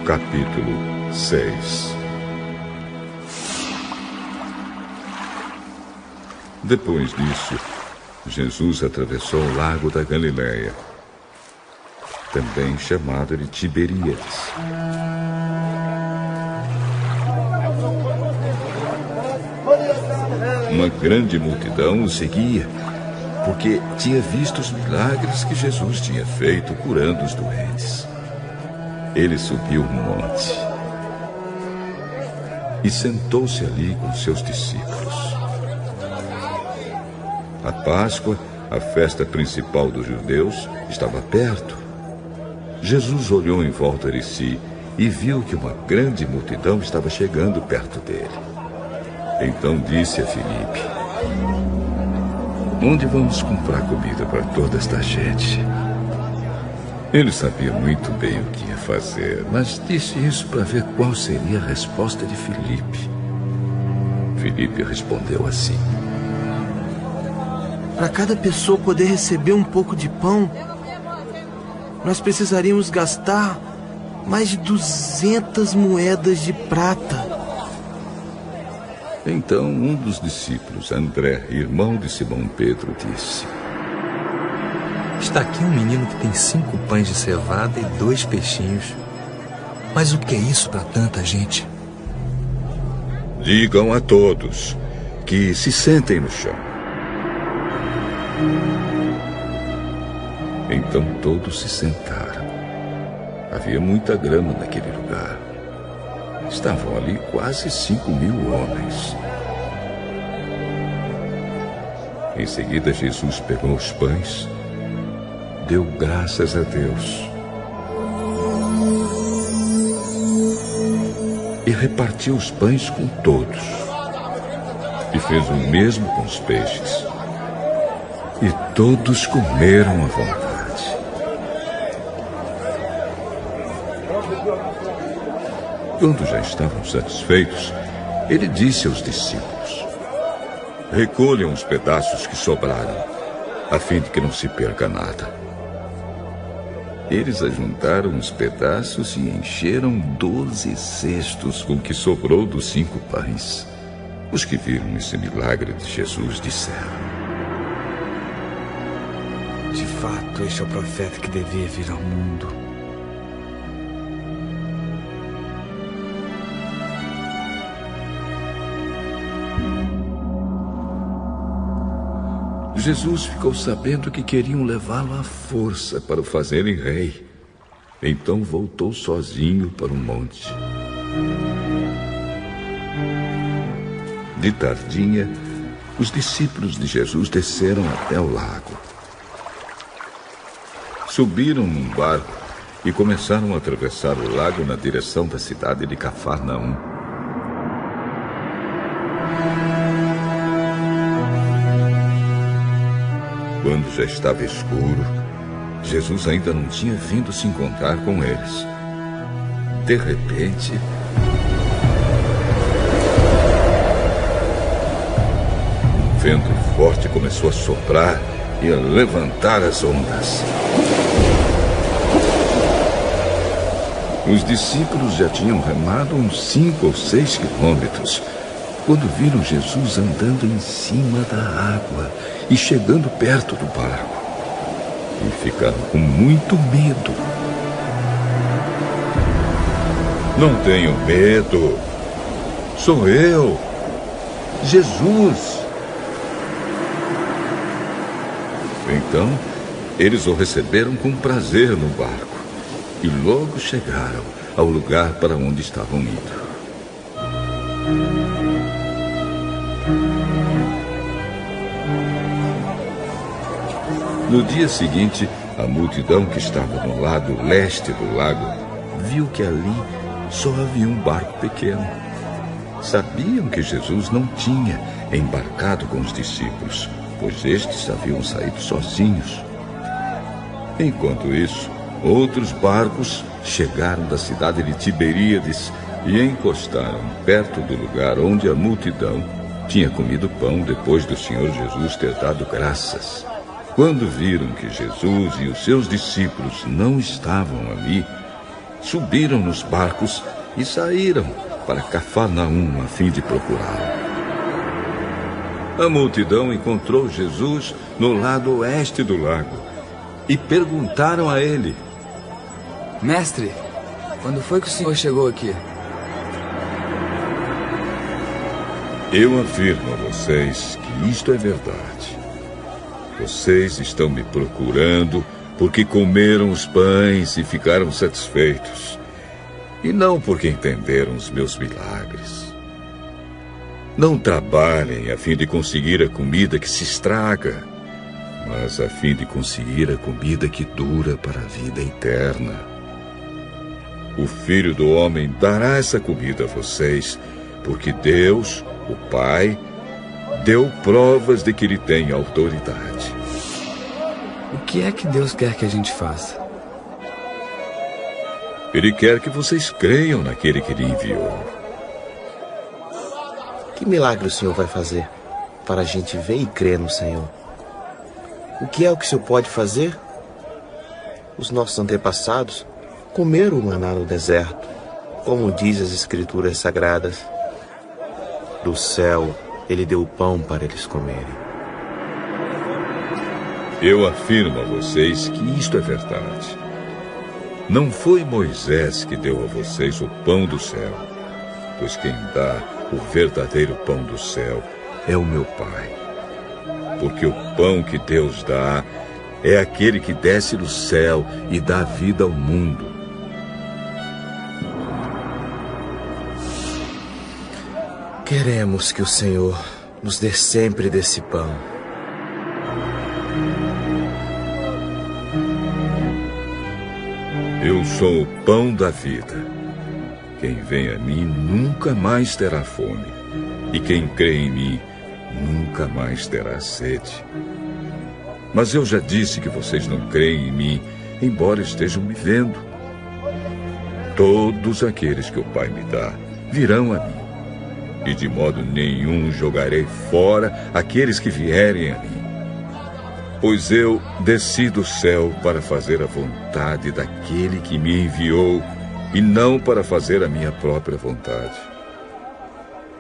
Capítulo 6. Depois disso, Jesus atravessou o lago da Galileia, também chamado de Tiberíades. Uma grande multidão o seguia, porque tinha visto os milagres que Jesus tinha feito curando os doentes. Ele subiu um monte e sentou-se ali com seus discípulos. A Páscoa, a festa principal dos judeus, estava perto. Jesus olhou em volta de si e viu que uma grande multidão estava chegando perto dele. Então disse a Filipe: "Onde vamos comprar comida para toda esta gente?" Ele sabia muito bem o que ia fazer, mas disse isso para ver qual seria a resposta de Filipe. Filipe respondeu assim: "Para cada pessoa poder receber um pouco de pão, nós precisaríamos gastar mais de 200 moedas de prata." Então um dos discípulos, André, irmão de Simão Pedro, disse: "Está aqui um menino que tem 5 pães de cevada e 2 peixinhos. Mas o que é isso para tanta gente?" "Digam a todos que se sentem no chão." Então todos se sentaram. Havia muita grama naquele lugar. Estavam ali quase 5.000 homens. Em seguida, Jesus pegou os pães, deu graças a Deus e repartiu os pães com todos. E fez o mesmo com os peixes. E todos comeram à vontade. Quando já estavam satisfeitos, ele disse aos discípulos: "Recolham os pedaços que sobraram, a fim de que não se perca nada." Eles ajuntaram os pedaços e encheram 12 cestos com o que sobrou dos 5 pães. Os que viram esse milagre de Jesus disseram: "De fato, este é o profeta que devia vir ao mundo." Jesus ficou sabendo que queriam levá-lo à força para o fazerem rei. Então voltou sozinho para o monte. De tardinha, os discípulos de Jesus desceram até o lago. Subiram num barco e começaram a atravessar o lago na direção da cidade de Cafarnaum. Quando já estava escuro, Jesus ainda não tinha vindo se encontrar com eles. De repente, um vento forte começou a soprar e a levantar as ondas. Os discípulos já tinham remado uns 5 ou 6 quilômetros quando viram Jesus andando em cima da água e chegando perto do barco. E ficaram com muito medo. "Não tenham medo. Sou eu, Jesus." Então, eles o receberam com prazer no barco e logo chegaram ao lugar para onde estavam indo. No dia seguinte, a multidão que estava no lado leste do lago viu que ali só havia um barco pequeno. Sabiam que Jesus não tinha embarcado com os discípulos, pois estes haviam saído sozinhos. Enquanto isso, outros barcos chegaram da cidade de Tiberíades e encostaram perto do lugar onde a multidão tinha comido pão depois do Senhor Jesus ter dado graças. Quando viram que Jesus e os seus discípulos não estavam ali, subiram nos barcos e saíram para Cafarnaum a fim de procurá-lo. A multidão encontrou Jesus no lado oeste do lago e perguntaram a ele: Mestre, quando foi que o senhor chegou aqui? Eu afirmo a vocês que isto é verdade. Vocês estão me procurando porque comeram os pães e ficaram satisfeitos, e não porque entenderam os meus milagres. Não trabalhem a fim de conseguir a comida que se estraga, mas a fim de conseguir a comida que dura para a vida eterna. O Filho do Homem dará essa comida a vocês, porque Deus, o Pai, deu provas de que ele tem autoridade. O que é que Deus quer que a gente faça? Ele quer que vocês creiam naquele que ele enviou. Que milagre o Senhor vai fazer para a gente ver e crer no Senhor? O que é o que o Senhor pode fazer? Os nossos antepassados comeram o maná no deserto, como diz as Escrituras Sagradas. Do céu, ele deu o pão para eles comerem. Eu afirmo a vocês que isto é verdade. Não foi Moisés que deu a vocês o pão do céu, pois quem dá o verdadeiro pão do céu é o meu Pai. Porque o pão que Deus dá é aquele que desce do céu e dá vida ao mundo. Queremos que o Senhor nos dê sempre desse pão. Eu sou o pão da vida. Quem vem a mim nunca mais terá fome, e quem crê em mim nunca mais terá sede. Mas eu já disse que vocês não creem em mim, embora estejam me vendo. Todos aqueles que o Pai me dá virão a mim, e de modo nenhum jogarei fora aqueles que vierem a mim. Pois eu desci do céu para fazer a vontade daquele que me enviou, e não para fazer a minha própria vontade.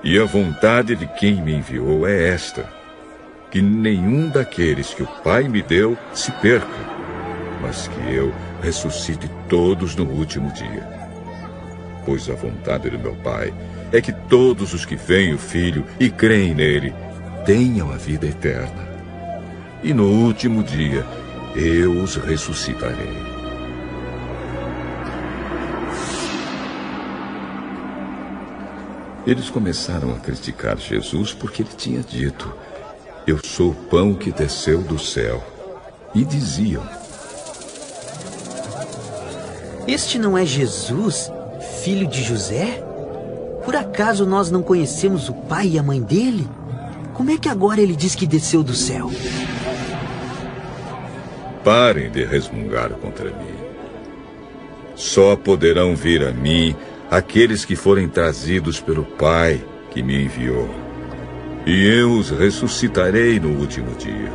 E a vontade de quem me enviou é esta: que nenhum daqueles que o Pai me deu se perca, mas que eu ressuscite todos no último dia. Pois a vontade do meu Pai é que todos os que veem o Filho e creem nele tenham a vida eterna. E no último dia eu os ressuscitarei. Eles começaram a criticar Jesus porque ele tinha dito: eu sou o pão que desceu do céu. E diziam: este não é Jesus, filho de José? Por acaso nós não conhecemos o pai e a mãe dele? Como é que agora ele diz que desceu do céu? Parem de resmungar contra mim. Só poderão vir a mim aqueles que forem trazidos pelo Pai que me enviou, e eu os ressuscitarei no último dia.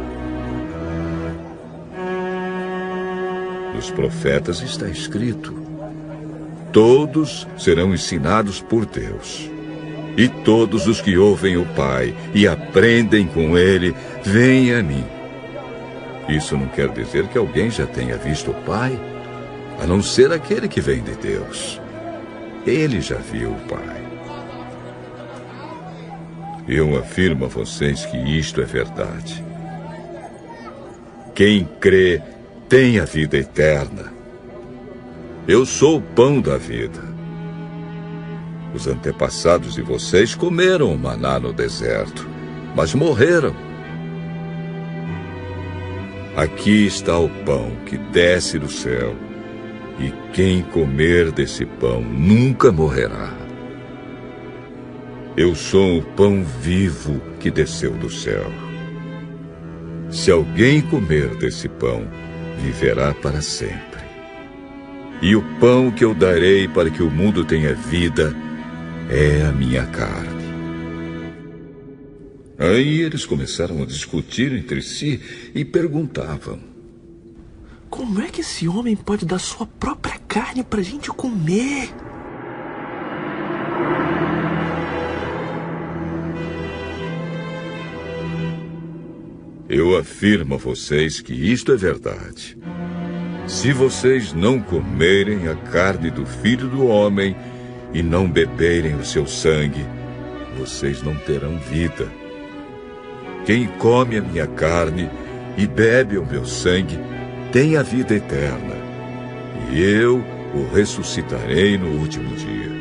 Nos profetas está escrito: todos serão ensinados por Deus, e todos os que ouvem o Pai e aprendem com ele, vêm a mim. Isso não quer dizer que alguém já tenha visto o Pai, a não ser aquele que vem de Deus. Ele já viu o Pai. Eu afirmo a vocês que isto é verdade. Quem crê tem a vida eterna. Eu sou o pão da vida. Os antepassados de vocês comeram o maná no deserto, mas morreram. Aqui está o pão que desce do céu, e quem comer desse pão nunca morrerá. Eu sou o pão vivo que desceu do céu. Se alguém comer desse pão, viverá para sempre. E o pão que eu darei para que o mundo tenha vida é a minha carne. Aí eles começaram a discutir entre si e perguntavam: Como é que esse homem pode dar sua própria carne pra gente comer? Eu afirmo a vocês que isto é verdade. Se vocês não comerem a carne do Filho do Homem e não beberem o seu sangue, vocês não terão vida. Quem come a minha carne e bebe o meu sangue tem a vida eterna, e eu o ressuscitarei no último dia.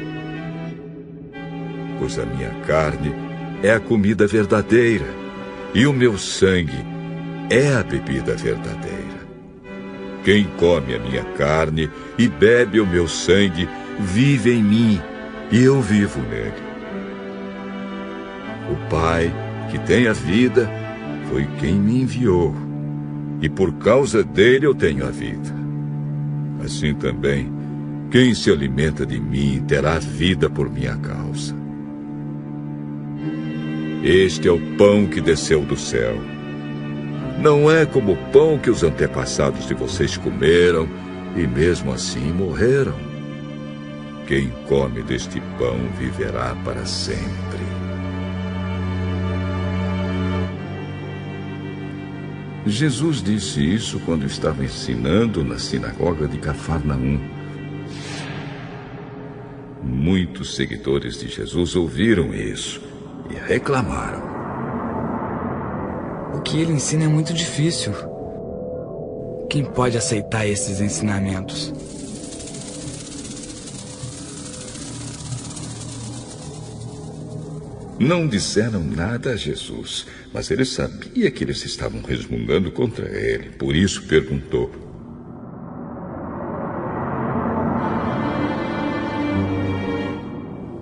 Pois a minha carne é a comida verdadeira, e o meu sangue é a bebida verdadeira. Quem come a minha carne e bebe o meu sangue vive em mim, e eu vivo nele. O Pai, que tem a vida, foi quem me enviou, e por causa dele eu tenho a vida. Assim também, quem se alimenta de mim terá vida por minha causa. Este é o pão que desceu do céu. Não é como o pão que os antepassados de vocês comeram e mesmo assim morreram. Quem come deste pão viverá para sempre. Jesus disse isso quando estava ensinando na sinagoga de Cafarnaum. Muitos seguidores de Jesus ouviram isso e reclamaram. O que ele ensina é muito difícil. Quem pode aceitar esses ensinamentos? Não disseram nada a Jesus, mas ele sabia que eles estavam resmungando contra ele. Por isso perguntou: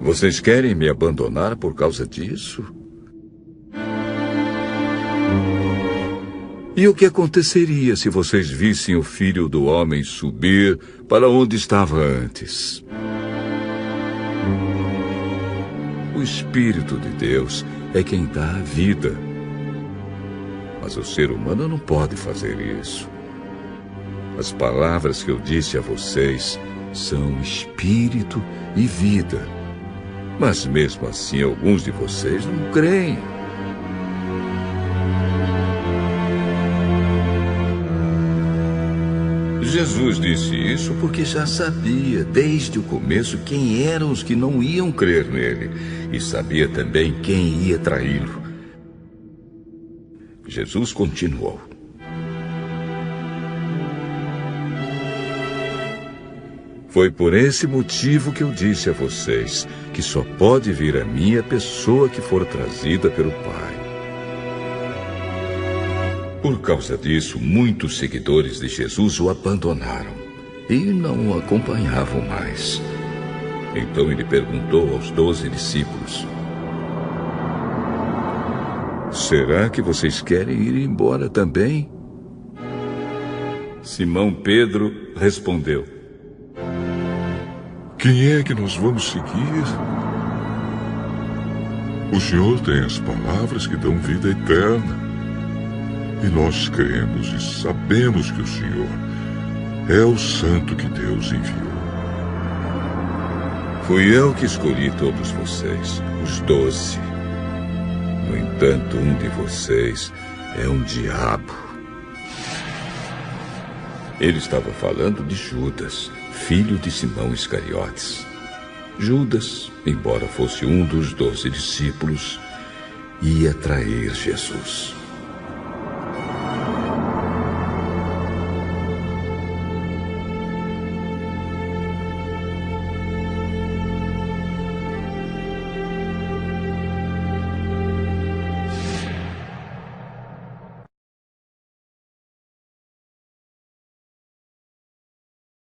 vocês querem me abandonar por causa disso? E o que aconteceria se vocês vissem o Filho do Homem subir para onde estava antes? O Espírito de Deus é quem dá a vida. Mas o ser humano não pode fazer isso. As palavras que eu disse a vocês são espírito e vida. Mas mesmo assim, alguns de vocês não creem. Jesus disse isso porque já sabia desde o começo quem eram os que não iam crer nele e sabia também quem ia traí-lo. Jesus continuou: foi por esse motivo que eu disse a vocês que só pode vir a mim a pessoa que for trazida pelo Pai. Por causa disso, muitos seguidores de Jesus o abandonaram e não o acompanhavam mais. Então ele perguntou aos 12 discípulos: será que vocês querem ir embora também? Simão Pedro respondeu: quem é que nós vamos seguir? O Senhor tem as palavras que dão vida eterna. E nós cremos e sabemos que o Senhor é o Santo que Deus enviou. Fui eu que escolhi todos vocês, os 12. No entanto, um de vocês é um diabo. Ele estava falando de Judas, filho de Simão Iscariotes. Judas, embora fosse um dos 12 discípulos, ia trair Jesus.